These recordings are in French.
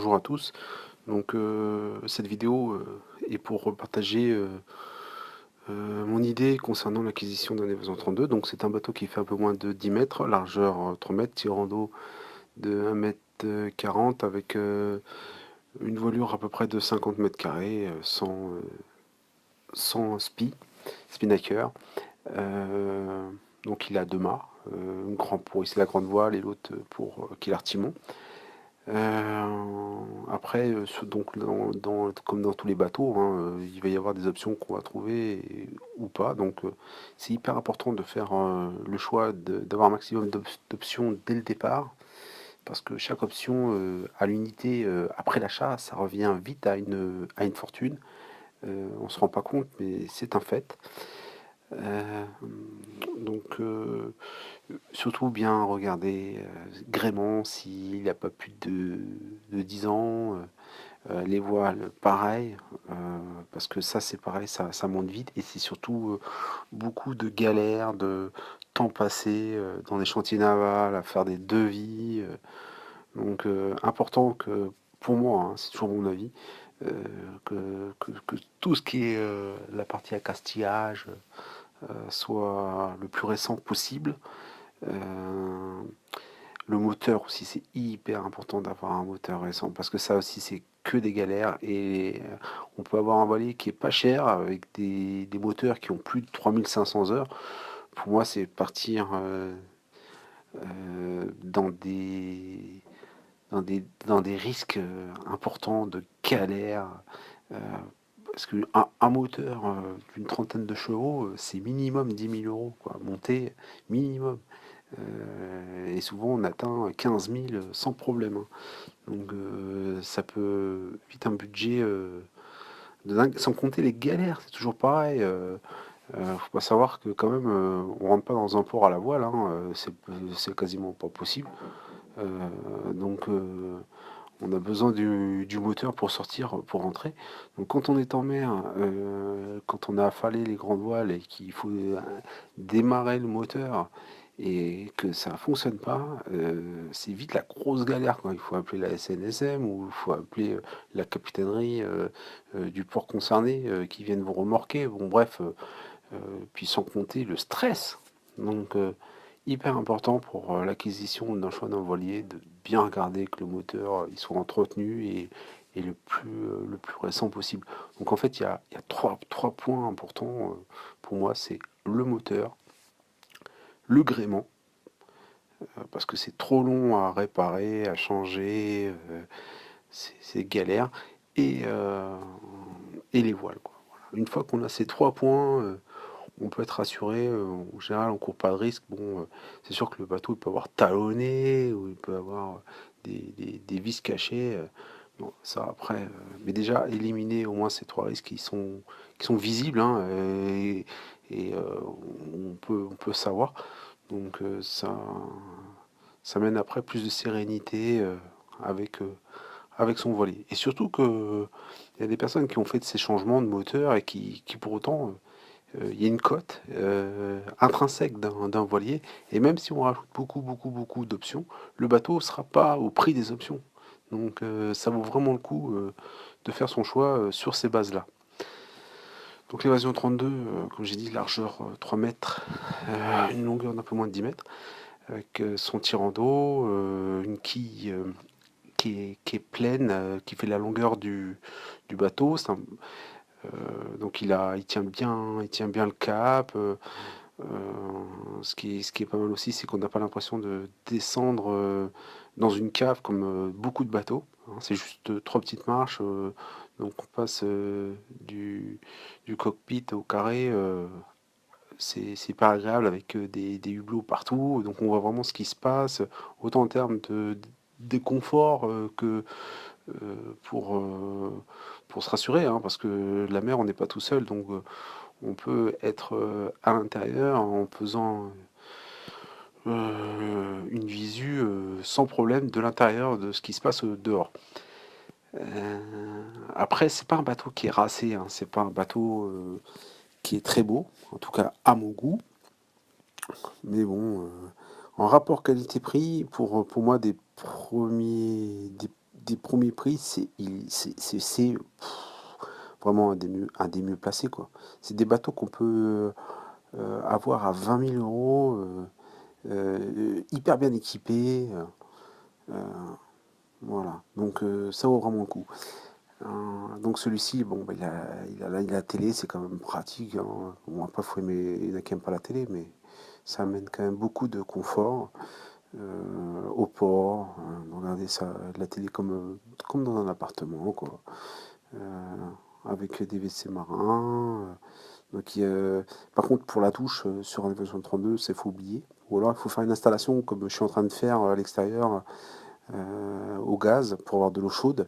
bonjour à tous. Donc cette vidéo est pour partager mon idée concernant l'acquisition d'un Evasion 32. Donc c'est un bateau qui fait un peu moins de 10 mètres, largeur 3 mètres, tirant d'eau de 1 mètre 40 avec une voilure à peu près de 50 mètres carrés, sans spinnaker. Donc il a deux mâts, une grande pour hisser la grande voile et l'autre pour qui est l'artimon. Après, donc comme dans tous les bateaux, hein, il va y avoir des options qu'on va trouver ou pas. Donc, c'est hyper important de faire le choix d'avoir un maximum d'options dès le départ, parce que chaque option à l'unité après l'achat, ça revient vite à une fortune. On se rend pas compte, mais c'est un fait. Euh, donc, surtout bien regarder gréement s'il n'a pas plus de 10 ans. Les voiles, pareil, parce que ça c'est pareil, ça monte vite et c'est surtout beaucoup de galères, de temps passé dans des chantiers navals, à faire des devis. Donc important que, pour moi, hein, c'est toujours mon avis, que tout ce qui est la partie accastillage soit le plus récent possible. Euh, le moteur aussi, c'est hyper important d'avoir un moteur récent parce que ça aussi, c'est que des galères et on peut avoir un voilier qui est pas cher avec des moteurs qui ont plus de 3500 heures. Pour moi, c'est partir dans dans des risques importants de galères. euh, Parce qu'un moteur d'une trentaine de chevaux, c'est minimum 10 000 euros, quoi. Monter, minimum. Et souvent on atteint 15 000 sans problème, hein. Donc ça peut vite un budget de dingue, sans compter les galères, c'est toujours pareil. Faut pas savoir que quand même on rentre pas dans un port à la voile, hein, c'est quasiment pas possible. Donc on a besoin du moteur pour sortir, pour rentrer. Donc quand on est en mer, quand on a affalé les grandes voiles et qu'il faut démarrer le moteur et que ça ne fonctionne pas, c'est vite la grosse galère, quoi. Il faut appeler la SNSM ou il faut appeler la capitainerie du port concerné qui viennent vous remorquer. Bon bref, puis sans compter le stress. Donc hyper important pour l'acquisition d'un choix d'un voilier de bien regarder que le moteur il soit entretenu et le plus récent possible. Donc en fait il y a trois points importants pour moi, c'est le moteur, le gréement, parce que c'est trop long à réparer, à changer, c'est galère, et les voiles, quoi. Voilà. Une fois qu'on a ces trois points, on peut être rassuré. En général, on court pas de risque. Bon, c'est sûr que le bateau il peut avoir talonné ou il peut avoir des vis cachées. Bon, ça après, mais déjà éliminer au moins ces trois risques qui sont visibles, hein, et on peut savoir. Donc ça mène après plus de sérénité avec, avec son voilier. Et surtout que il y a des personnes qui ont fait de ces changements de moteur et qui pour autant il y a une cote intrinsèque d'un voilier, et même si on rajoute beaucoup d'options, le bateau ne sera pas au prix des options. Donc ça vaut vraiment le coup de faire son choix sur ces bases-là. Donc l'évasion 32, comme j'ai dit, largeur 3 mètres, une longueur d'un peu moins de 10 mètres, avec son tirant d'eau, une quille qui est pleine, qui fait la longueur du bateau. Donc il tient bien le cap. Ce qui est pas mal aussi, c'est qu'on n'a pas l'impression de descendre dans une cave comme beaucoup de bateaux, hein. C'est juste trois petites marches, donc on passe du cockpit au carré. C'est pas agréable avec des hublots partout, donc on voit vraiment ce qui se passe, autant en termes de confort que pour, pour se rassurer, hein, parce que la mer, on n'est pas tout seul, donc on peut être à l'intérieur en faisant une visu sans problème de l'intérieur de ce qui se passe dehors. Après, c'est pas un bateau qui est racé, hein, c'est pas un bateau qui est très beau, en tout cas à mon goût, mais bon, en rapport qualité-prix, pour moi, des premiers prix, c'est vraiment un des mieux placés, quoi. C'est des bateaux qu'on peut avoir à 20 000 euros, hyper bien équipés. Euh, voilà, donc ça vaut vraiment le coup. Donc celui-ci, bon, bah, il a la télé, c'est quand même pratique, hein. Bon, après, faut aimer, il y en a qui n'aiment pas la télé, mais ça amène quand même beaucoup de confort au port. Regarder ça, la télé comme dans un appartement, quoi. Euh, avec des WC marins. Donc, par contre, pour la douche, sur un version 32, c'est faut oublier. Ou alors, il faut faire une installation comme je suis en train de faire à l'extérieur au gaz pour avoir de l'eau chaude.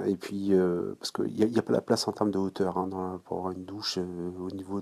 Et puis, parce qu'il y a pas la place en termes de hauteur, hein, pour avoir une douche au niveau